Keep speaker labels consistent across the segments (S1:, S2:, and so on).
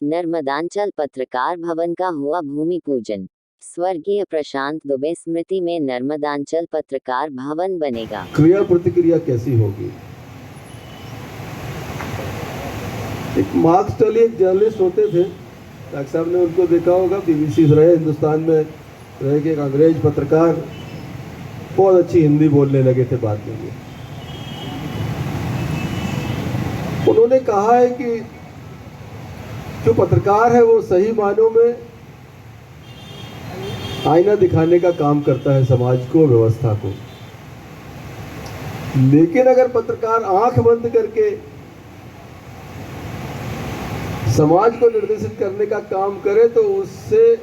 S1: नर्मदांचल पत्रकार भवन का हुआ भूमि पूजन। स्वर्गीय प्रशांत दुबे स्मृति में नर्मदांचल पत्रकार भवन बनेगा।
S2: क्रिया प्रतिक्रिया कैसी होगी? एक मार्क्स टली एक जर्नलिस्ट होते थे, डॉक्टर साहब ने उनको देखा होगा, बीबीसी से रहे, हिंदुस्तान में रह के एक अंग्रेज पत्रकार, बहुत अच्छी हिंदी बोलने लगे थे बाद में। उन्होंने कहा है कि जो पत्रकार है वो सही मायनों में आईना दिखाने का काम करता है समाज को, व्यवस्था को। लेकिन अगर पत्रकार आंख बंद करके समाज को निर्देशित करने का काम करे तो उससे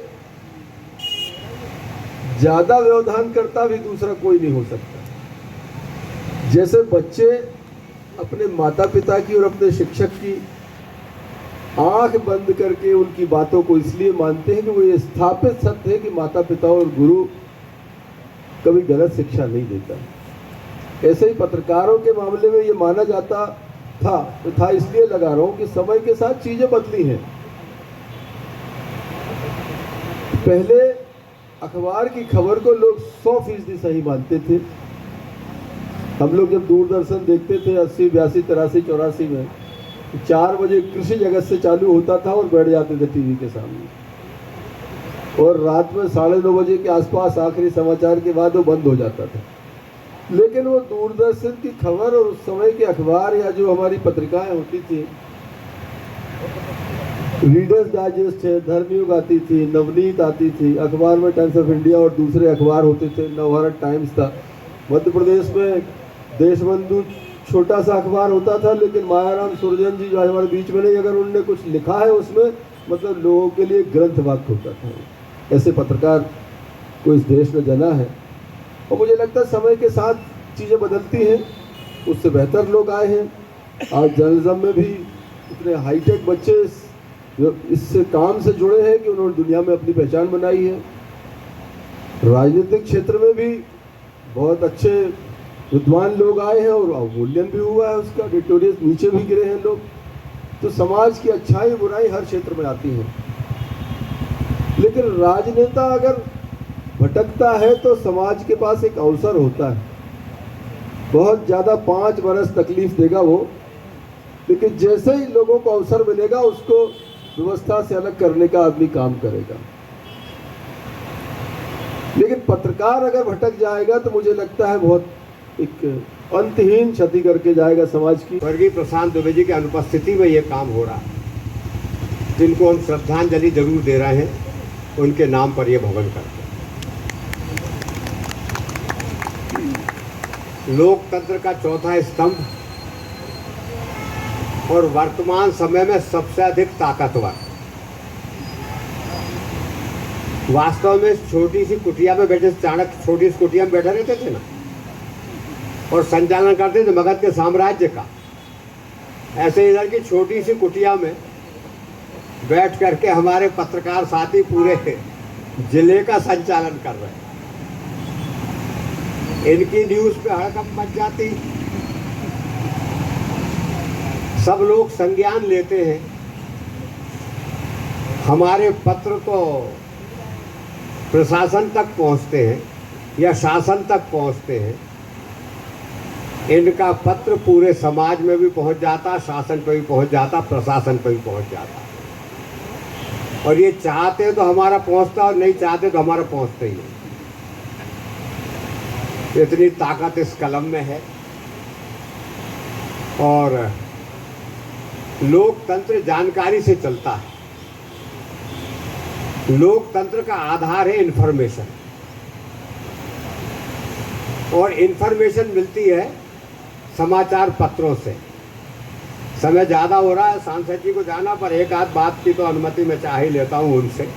S2: ज्यादा व्यवधान करता भी दूसरा कोई नहीं हो सकता। जैसे बच्चे अपने माता पिता की और अपने शिक्षक की आंख बंद करके उनकी बातों को इसलिए मानते हैं कि वो ये स्थापित सत्य है कि माता पिता और गुरु कभी गलत शिक्षा नहीं देता। ऐसे ही पत्रकारों के मामले में ये माना जाता था, तो था इसलिए लगा रहा हूं कि समय के साथ चीजें बदली हैं। पहले अखबार की खबर को लोग 100% सही मानते थे। हम लोग जब दूरदर्शन देखते थे 80, 82, 83, 84 में 4 बजे कृषि जगत से चालू होता था और बैठ जाते थे टीवी के सामने, और रात में 9:30 बजे के आसपास आखिरी समाचार के बाद वो बंद हो जाता था। लेकिन वो दूरदर्शन की खबर और उस समय के अखबार या जो हमारी पत्रिकाएं होती थी, रीडर्स डाइजेस्ट है, धर्मयुग आती थी, नवनीत आती थी, अखबार में टाइम्स ऑफ इंडिया और दूसरे अखबार होते थे, नवभारत टाइम्स था। मध्य प्रदेश में देशबंधु छोटा सा अखबार होता था, लेकिन मायाराम सुरजन जी जो हमारे बीच में नहीं, अगर उन्होंने कुछ लिखा है उसमें मतलब लोगों के लिए ग्रंथ वाक्य होता था। ऐसे पत्रकार को इस देश में जना है, और मुझे लगता है समय के साथ चीज़ें बदलती हैं, उससे बेहतर लोग आए हैं। आज जर्नलिज्म में भी इतने हाईटेक बच्चे जो इससे काम से जुड़े हैं कि उन्होंने दुनिया में अपनी पहचान बनाई है। राजनीतिक क्षेत्र में भी बहुत अच्छे विद्वान लोग आए हैं और अवमूल्यन भी हुआ है उसका, विक्टोरियस नीचे भी गिरे हैं लोग। तो समाज की अच्छाई बुराई हर क्षेत्र में आती है। लेकिन राजनेता अगर भटकता है तो समाज के पास एक अवसर होता है, बहुत ज़्यादा 5 बरस तकलीफ देगा वो, लेकिन जैसे ही लोगों को अवसर मिलेगा उसको व्यवस्था से अलग करने का आदमी काम करेगा। लेकिन पत्रकार अगर भटक जाएगा तो मुझे लगता है बहुत एक अंतहीन क्षति करके जाएगा समाज की।
S3: स्वर्गीय प्रशांत दुबे जी की अनुपस्थिति में ये काम हो रहा है, जिनको हम श्रद्धांजलि जरूर दे रहे हैं, उनके नाम पर ये भवन करते हैं। लोकतंत्र का चौथा स्तंभ और वर्तमान समय में सबसे अधिक ताकतवर, वास्तव में छोटी सी कुटिया में बैठे, चाणक्य छोटी सी कुटिया में बैठे रहते थे ना, और संचालन करते थे मगध के साम्राज्य का। ऐसे इधर की छोटी सी कुटिया में बैठ करके हमारे पत्रकार साथी पूरे जिले का संचालन कर रहे हैं। इनकी न्यूज़ पे हड़कंप मच जाती, सब लोग संज्ञान लेते हैं। हमारे पत्र तो प्रशासन तक पहुंचते हैं या शासन तक पहुंचते हैं, इनका पत्र पूरे समाज में भी पहुंच जाता, शासन पे भी पहुंच जाता, प्रशासन पे भी पहुंच जाता। और ये चाहते तो हमारा पहुंचता और नहीं चाहते तो हमारा पहुंचता ही नहीं। इतनी ताकत इस कलम में है। और लोकतंत्र जानकारी से चलता है। लोकतंत्र का आधार है इंफॉर्मेशन, और इंफॉर्मेशन मिलती है समाचार पत्रों से। समय ज़्यादा हो रहा है, सांसद जी को जाना, पर एक आध बात की तो अनुमति मैं चाह ही लेता हूँ उनसे।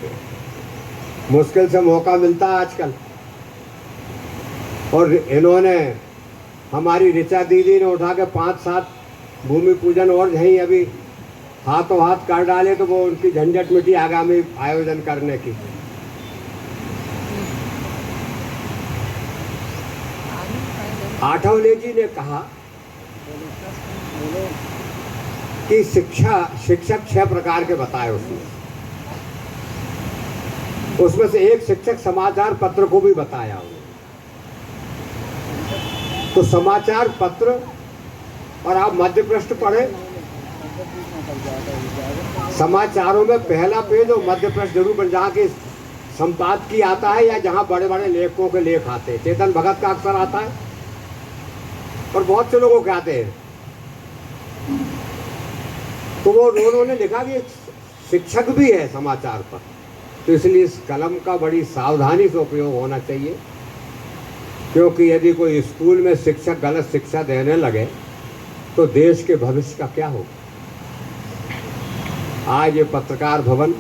S3: मुश्किल से मौका मिलता है आजकल, और इन्होंने, हमारी ऋचा दीदी ने उठा के 5-7 भूमि पूजन और यहीं अभी हाथों हाथ कर डाले, तो वो उनकी झंझट मिटी आगामी आयोजन करने की। आठवले जी ने कहा कि शिक्षक 6 प्रकार के बताए उसमें से एक शिक्षक समाचार पत्र को भी बताया उन्होंने। तो समाचार पत्र, और आप मध्य पृष्ठ पढ़े, समाचारों में पहला पेज और मध्य पृष्ठ जरूर बन, जहाँ के संपादकीय आता है या जहाँ बड़े बड़े लेखकों के लेख आते हैं। चेतन भगत का अक्सर आता है और बहुत से लोगों के आते हैं। तो वो उन्होंने लिखा कि शिक्षक भी है समाचार पर, तो इसलिए इस कलम का बड़ी सावधानी से उपयोग होना चाहिए, क्योंकि यदि कोई स्कूल में शिक्षक गलत शिक्षा देने लगे तो देश के भविष्य का क्या होगा। आज ये पत्रकार भवन